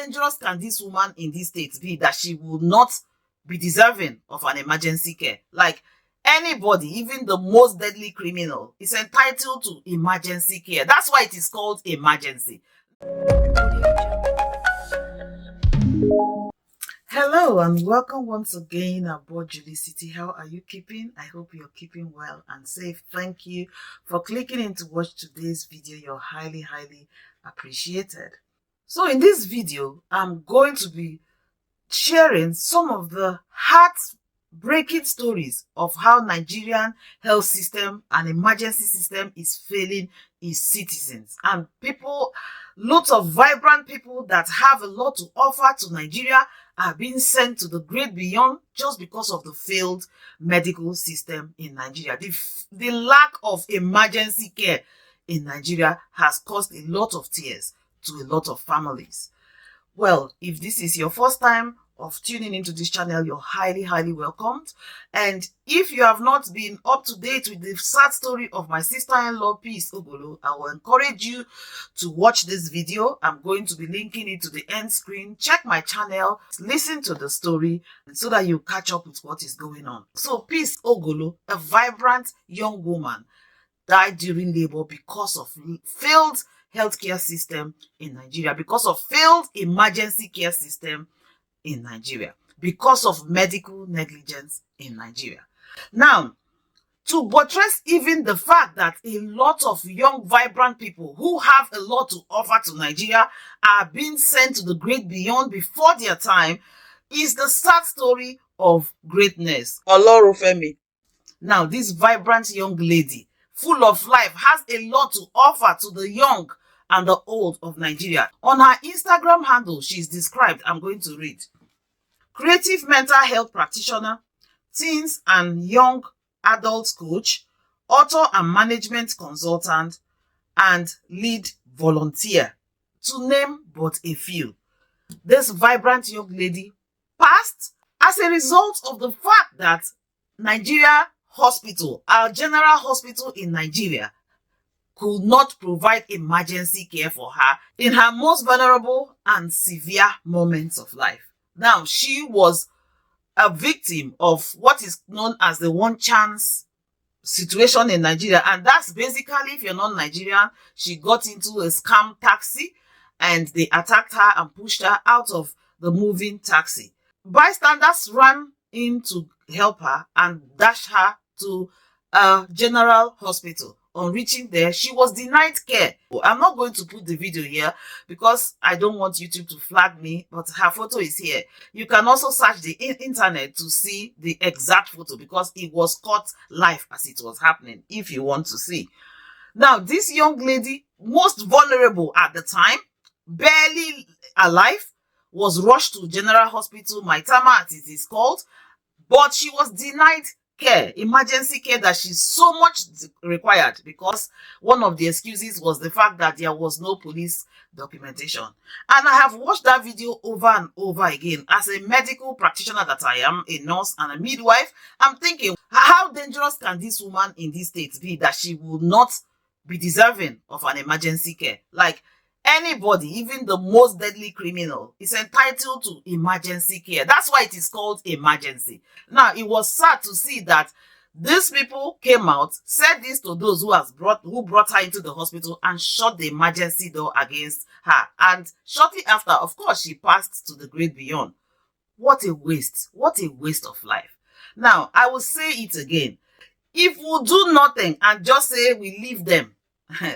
dangerous can this woman in this state be that she will not be deserving of an emergency care? Like, anybody, even the most deadly criminal, is entitled to emergency care. That's why it is called emergency. Hello and welcome once again aboard JulieCity. How are you keeping? I hope you're keeping well and safe. Thank you for clicking in to watch today's video. You're highly appreciated. So in this video, I'm going to be sharing some of the heartbreaking stories of how Nigerian health system and emergency system is failing its citizens. And people, lots of vibrant people that have a lot to offer to Nigeria are being sent to the great beyond just because of the failed medical system in Nigeria. The lack of emergency care in Nigeria has caused a lot of tears to a lot of families. Well, if this is your first time of tuning into this channel, you're highly welcomed. And if you have not been up to date with the sad story of my sister-in-law, Peace Ogolo, I will encourage you to watch this video. I'm going to be linking it to the end screen. Check my channel, listen to the story so that you catch up with what is going on. So Peace Ogolo, a vibrant young woman, died during labor because of failed healthcare system in Nigeria, because of failed emergency care system in Nigeria, because of medical negligence in Nigeria. Now, to buttress even the fact that a lot of young, vibrant people who have a lot to offer to Nigeria are being sent to the great beyond before their time, is the sad story of greatness. Olorufemi. Now, this vibrant young lady, full of life, has a lot to offer to the young and the old of Nigeria. On her Instagram handle, she is described, I'm going to read: creative mental health practitioner, teens and young adults coach, author and management consultant, and lead volunteer, to name but a few. This vibrant young lady passed as a result of the fact that Nigeria Hospital, our general hospital in Nigeria, could not provide emergency care for her in her most vulnerable and severe moments of life. Now, she was a victim of what is known as the one chance situation in Nigeria. And that's basically, if you're not Nigerian, she got into a scam taxi and they attacked her and pushed her out of the moving taxi. Bystanders ran in to help her and dash her to a general hospital. On reaching there, she was denied care. I'm not going to put the video here because I don't want YouTube to flag me, but her photo is here. You can also search the internet to see the exact photo because it was caught live as it was happening, if you want to see. Now, this young lady, most vulnerable at the time, barely alive, was rushed to General Hospital, Maitama as it is called, but she was denied care, emergency care that she so much required, because one of the excuses was the fact that there was no police documentation. And I have watched that video over and over again. As a medical practitioner that I am, a nurse and a midwife, I'm thinking, how dangerous can this woman in this state be that she will not be deserving of an emergency care? Like, anybody, even the most deadly criminal, is entitled to emergency care. That's why it is called emergency. Now, it was sad to see that these people came out, said this to those who brought her into the hospital and shut the emergency door against her. And shortly after, of course, she passed to the great beyond. What a waste. What a waste of life. Now, I will say it again. If we do nothing and just say we leave them,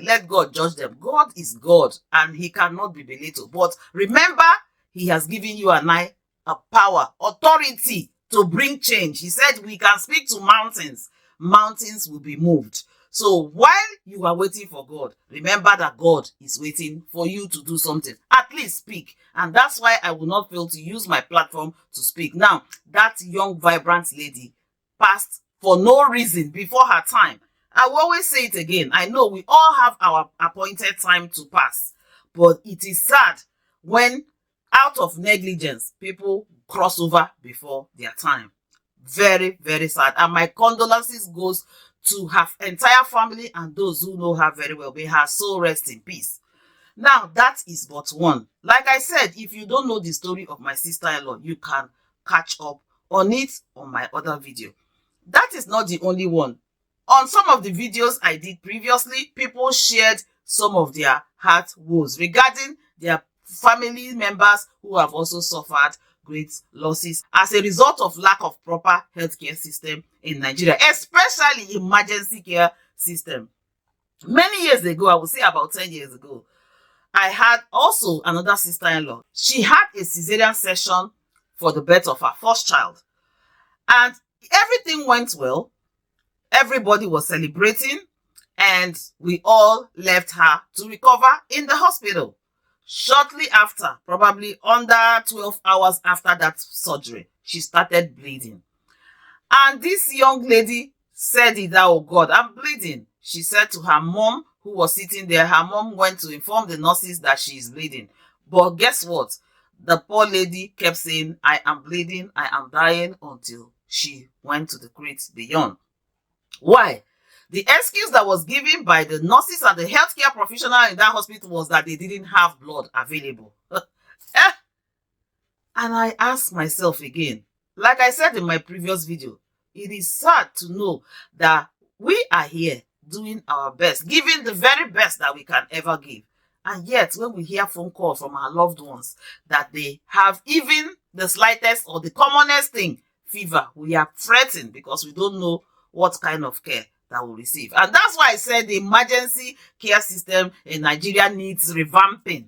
let God judge them. God is God and he cannot be belittled. But remember, he has given you and I a power, authority to bring change. He said we can speak to mountains. Mountains will be moved. So while you are waiting for God, remember that God is waiting for you to do something. At least speak. And that's why I will not fail to use my platform to speak. Now, that young, vibrant lady passed for no reason before her time. I will always say it again. I know we all have our appointed time to pass, but it is sad when out of negligence, people cross over before their time. Very sad. And my condolences goes to her entire family and those who know her very well. May her soul rest in peace. Now, that is but one. Like I said, if you don't know the story of my sister-in-law, you can catch up on it on my other video. That is not the only one. On some of the videos I did previously, people shared some of their heart woes regarding their family members who have also suffered great losses as a result of lack of proper healthcare system in Nigeria, especially emergency care system. Many years ago, I would say about 10 years ago, I had also another sister-in-law. She had a cesarean section for the birth of her first child. And everything went well. Everybody was celebrating. And we all left her to recover in the hospital. Shortly after, probably under 12 hours after that surgery, she started bleeding. And this young lady said it, oh God, I'm bleeding. She said to her mom, who was sitting there, her mom went to inform the nurses that she is bleeding. But guess what? The poor lady kept saying, I am bleeding, I am dying, until she went to the great beyond. Why? The excuse that was given by the nurses and the healthcare professional in that hospital was that they didn't have blood available. And I asked myself again, like I said in my previous video, it is sad to know that we are here doing our best, giving the very best that we can ever give. And yet, when we hear phone calls from our loved ones that they have even the slightest or the commonest thing, fever, we are threatened because we don't know what kind of care that we'll receive. And that's why I said the emergency care system in Nigeria needs revamping.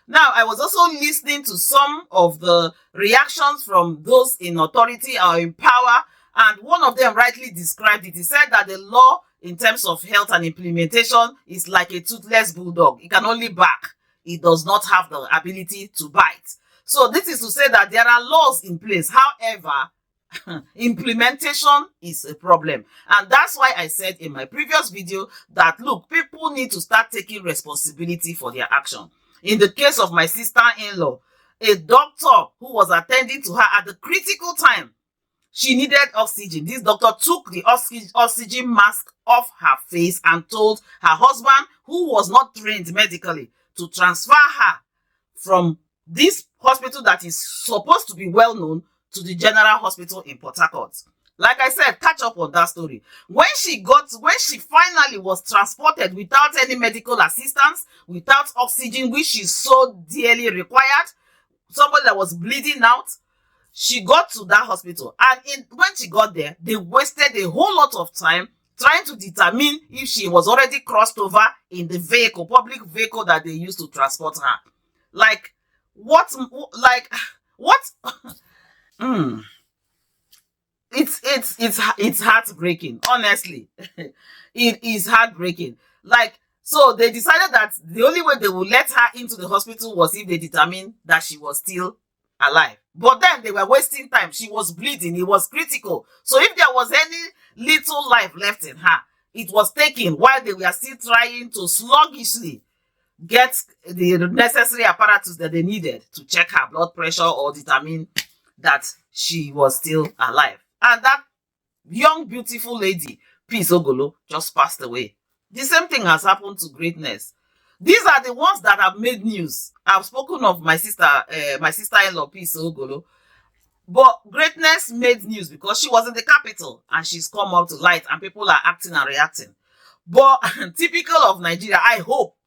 Now, I was also listening to some of the reactions from those in authority or in power, and one of them rightly described it. He said that the law in terms of health and implementation is like a toothless bulldog. It can only bark. It does not have the ability to bite. So this is to say that there are laws in place. However, implementation is a problem. And that's why I said in my previous video that, look, people need to start taking responsibility for their action. In the case of my sister-in-law, a doctor who was attending to her at the critical time, she needed oxygen. This doctor took the oxygen mask off her face and told her husband, who was not trained medically, to transfer her from this hospital that is supposed to be well known to the general hospital in Port Harcourt. Like I said, catch up on that story. When she finally was transported without any medical assistance, without oxygen, which she so dearly required, somebody that was bleeding out, she got to that hospital. And when she got there, they wasted a whole lot of time trying to determine if she was already crossed over in the vehicle, public vehicle that they used to transport her. Like, what? It's heartbreaking. Honestly, it is heartbreaking. Like, so they decided that the only way they would let her into the hospital was if they determined that she was still alive. But then they were wasting time. She was bleeding. It was critical. So if there was any little life left in her, it was taken while they were still trying to sluggishly get the necessary apparatus that they needed to check her blood pressure or determine that she was still alive. And that young, beautiful lady, Peace Ogolo, just passed away. The same thing has happened to Greatness. These are the ones that have made news. I've spoken of my sister-in-law, Peace Ogolo. But Greatness made news because she was in the capital and she's come up to light and people are acting and reacting. But typical of Nigeria, I hope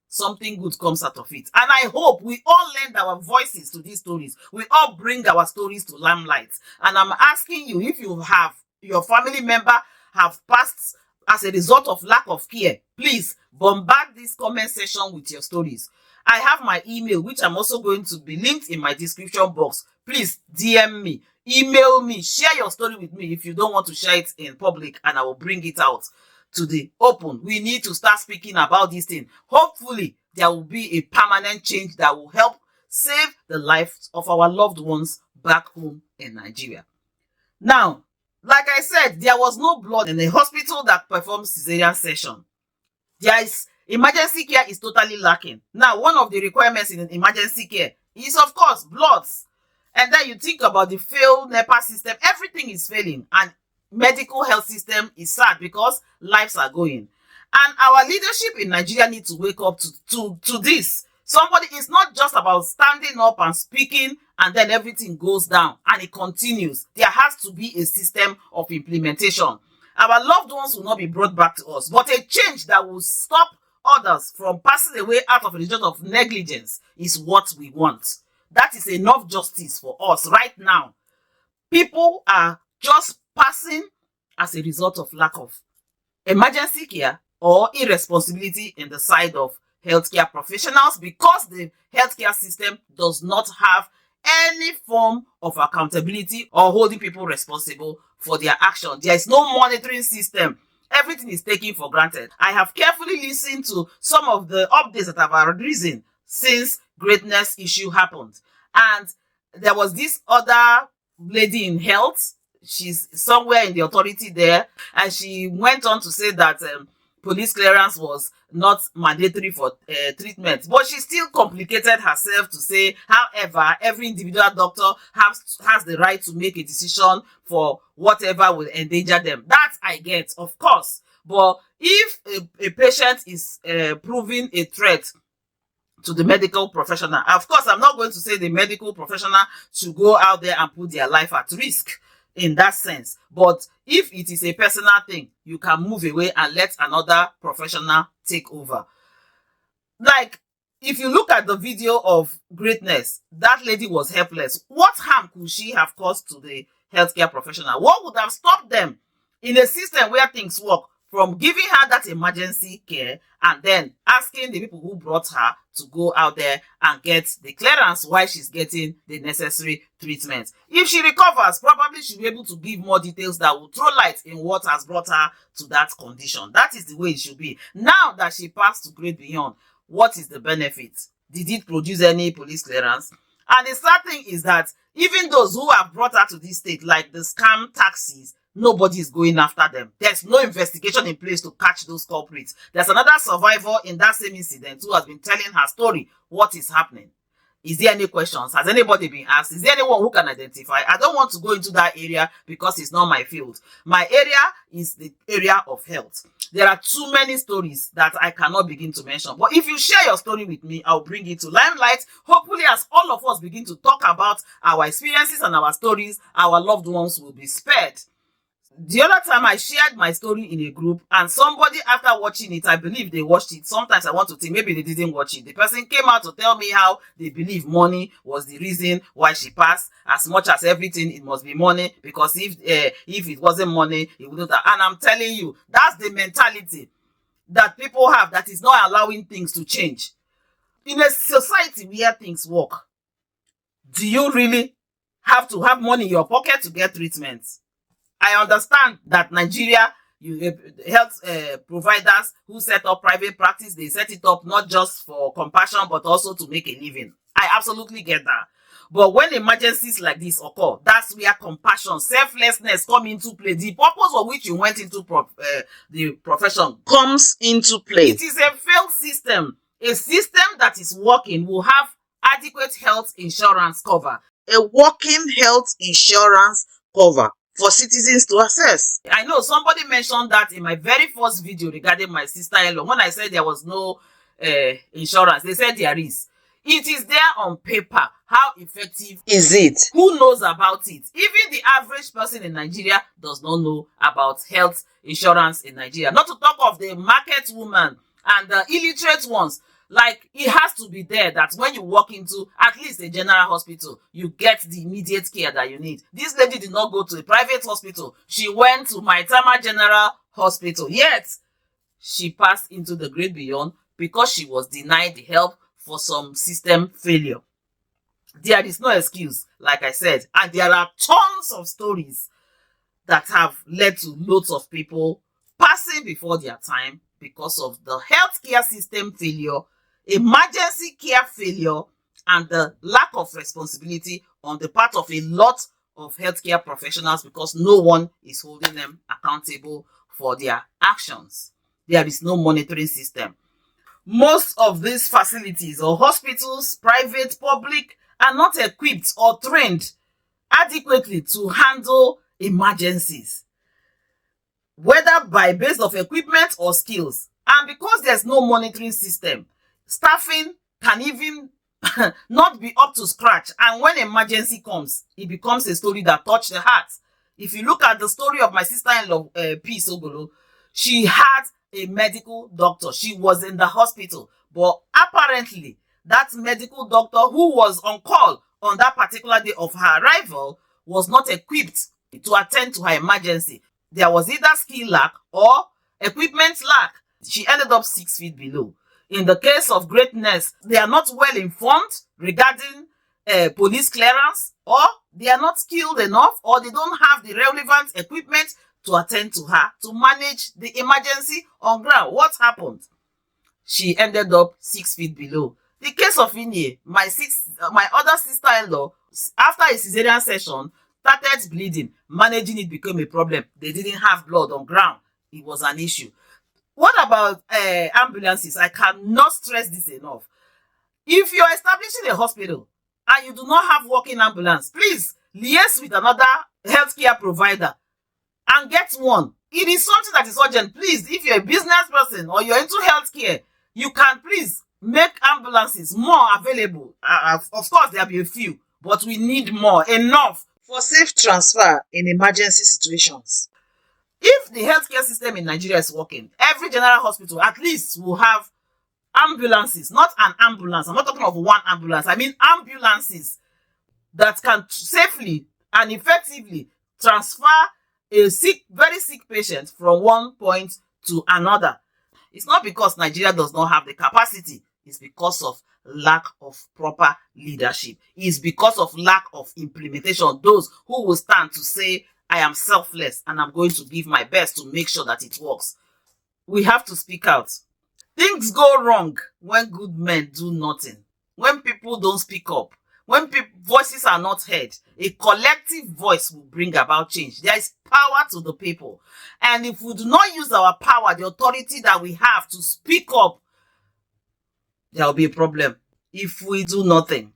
something good comes out of it. And I hope we all lend our voices to these stories. We all bring our stories to limelight. And I'm asking you, if you have your family member have passed as a result of lack of care, please bombard this comment section with your stories. I have my email, which I'm also going to be linked in my description box. Please DM me, email me, share your story with me if you don't want to share it in public, and I will bring it out to the open. We need to start speaking about this thing. Hopefully, there will be a permanent change that will help save the lives of our loved ones back home in Nigeria. Now, like I said, there was no blood in the hospital that performs cesarean section. Emergency care is totally lacking. Now, one of the requirements in emergency care is, of course, bloods. And then you think about the failed NEPA system. Everything is failing. And medical health system is sad because lives are going. And our leadership in Nigeria need to wake up to this. Somebody, is not just about standing up and speaking and then everything goes down and it continues. There has to be a system of implementation. Our loved ones will not be brought back to us, but a change that will stop others from passing away out of a result of negligence is what we want. That is enough justice for us right now. People are just passing as a result of lack of emergency care or irresponsibility in the side of healthcare professionals, because the healthcare system does not have any form of accountability or holding people responsible for their action. There is no monitoring system. Everything is taken for granted. I have carefully listened to some of the updates that have arisen since greatness issue happened. And there was this other lady in health. She's somewhere in the authority there, and she went on to say that police clearance was not mandatory for treatment, but she still complicated herself to say, however, every individual doctor has the right to make a decision for whatever will endanger them. That I get, of course, but if a patient is proving a threat to the medical professional, of course, I'm not going to say the medical professional should go out there and put their life at risk in that sense. But if it is a personal thing, you can move away and let another professional take over. Like, if you look at the video of greatness, that lady was helpless. What harm could she have caused to the healthcare professional? What would have stopped them in a system where things work from giving her that emergency care and then asking the people who brought her to go out there and get the clearance while she's getting the necessary treatment? If she recovers, probably she'll be able to give more details that will throw light in what has brought her to that condition. That is the way it should be. Now that she passed to grade beyond, what is the benefit? Did it produce any police clearance? And the sad thing is that even those who have brought her to this state, like the scam taxis, nobody is going after them. There's no investigation in place to catch those culprits. There's another survivor in that same incident who has been telling her story. What is happening? Is there any questions? Has anybody been asked? Is there anyone who can identify? I don't want to go into that area because it's not my field. My area is the area of health. There are too many stories that I cannot begin to mention. But if you share your story with me, I'll bring it to limelight. Hopefully, as all of us begin to talk about our experiences and our stories, our loved ones will be spared. The other time I shared my story in a group, and somebody, after watching it, I believe they watched it. Sometimes I want to think maybe they didn't watch it. The person came out to tell me how they believe money was the reason why she passed. As much as everything, it must be money, because if it wasn't money, it wouldn't have. And I'm telling you, that's the mentality that people have that is not allowing things to change. In a society where things work, do you really have to have money in your pocket to get treatment? I understand that Nigeria, health providers who set up private practice, they set it up not just for compassion, but also to make a living. I absolutely get that. But when emergencies like this occur, that's where compassion, selflessness come into play. The purpose for which you went into the profession comes into play. It is a failed system. A system that is working will have adequate health insurance cover. A working health insurance cover for citizens to access. I know somebody mentioned that in my very first video regarding my sister-in-law. When I said there was no insurance, they said there is. It is there on paper. How effective is it? Who knows about it? Even the average person in Nigeria does not know about health insurance in Nigeria. Not to talk of the market woman and the illiterate ones. Like, it has to be there that when you walk into at least a general hospital, you get the immediate care that you need. This lady did not go to a private hospital. She went to Maitama General Hospital. Yet, she passed into the great beyond because she was denied the help for some system failure. There is no excuse, like I said. And there are tons of stories that have led to loads of people passing before their time because of the healthcare system failure, emergency care failure, and the lack of responsibility on the part of a lot of healthcare professionals because no one is holding them accountable for their actions. There is no monitoring system. Most of these facilities or hospitals, private, public, are not equipped or trained adequately to handle emergencies, whether by base of equipment or skills. And because there's no monitoring system, staffing can even not be up to scratch. And when emergency comes, it becomes a story that touches the heart. If you look at the story of my sister-in-law, Peace Ogolo, she had a medical doctor. She was in the hospital. But apparently, that medical doctor who was on call on that particular day of her arrival was not equipped to attend to her emergency. There was either skill lack or equipment lack. She ended up 6 feet below. In the case of greatness, they are not well informed regarding police clearance, or they are not skilled enough, or they don't have the relevant equipment to attend to her, to manage the emergency on ground. What happened? She ended up 6 feet below. The case of Inye, my other sister-in-law, after a cesarean session, started bleeding. Managing it became a problem. They didn't have blood on ground. It was an issue. What about ambulances? I cannot stress this enough. If you're establishing a hospital and you do not have working ambulance, please liaise with another healthcare provider and get one. It is something that is urgent. Please, if you're a business person or you're into healthcare, you can please make ambulances more available. Of course, there'll be a few, but we need more, enough for safe transfer in emergency situations. If the healthcare system in Nigeria is working, every general hospital at least will have ambulances, not an ambulance. I'm not talking of one ambulance. I mean ambulances that can safely and effectively transfer a very sick patient from one point to another. It's not because Nigeria does not have the capacity. It's because of lack of proper leadership. It's because of lack of implementation. Those who will stand to say, I am selfless and I'm going to give my best to make sure that it works. We have to speak out. Things go wrong when good men do nothing. When people don't speak up. When voices are not heard. A collective voice will bring about change. There is power to the people. And if we do not use our power, the authority that we have to speak up, there will be a problem. If we do nothing.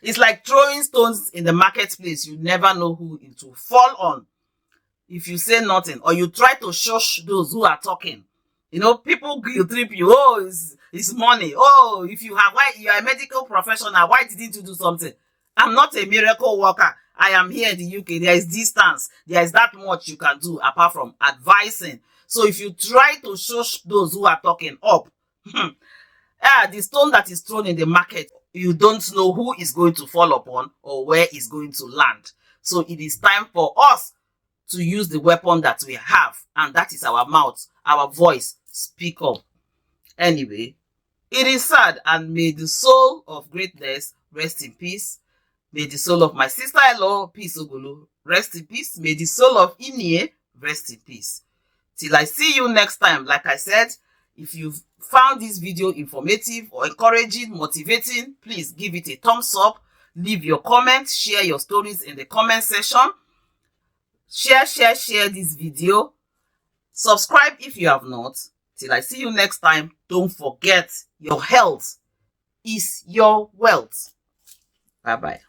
It's like throwing stones in the marketplace. You never know who it will fall on. If you say nothing or you try to shush those who are talking. You know, people guilt trip you. Oh, it's money. Oh, if you are a medical professional, why didn't you do something? I'm not a miracle worker. I am here in the UK. There is distance. There is that much you can do apart from advising. So if you try to shush those who are talking up, the stone that is thrown in the market, you don't know who is going to fall upon or where it's going to land. So it is time for us to use the weapon that we have, and that is our mouth, our voice. Speak up. Anyway, it is sad, and may the soul of greatness rest in peace. May the soul of my sister-in-law, Peace Ogolo, rest in peace. May the soul of Inye rest in peace. Till I see you next time, like I said, if you've found this video informative or encouraging, motivating, please give it a thumbs up. Leave your comments, share your stories in the comment section. Share this video. Subscribe if you have not. Till I see you next time, don't forget, your health is your wealth. Bye-bye.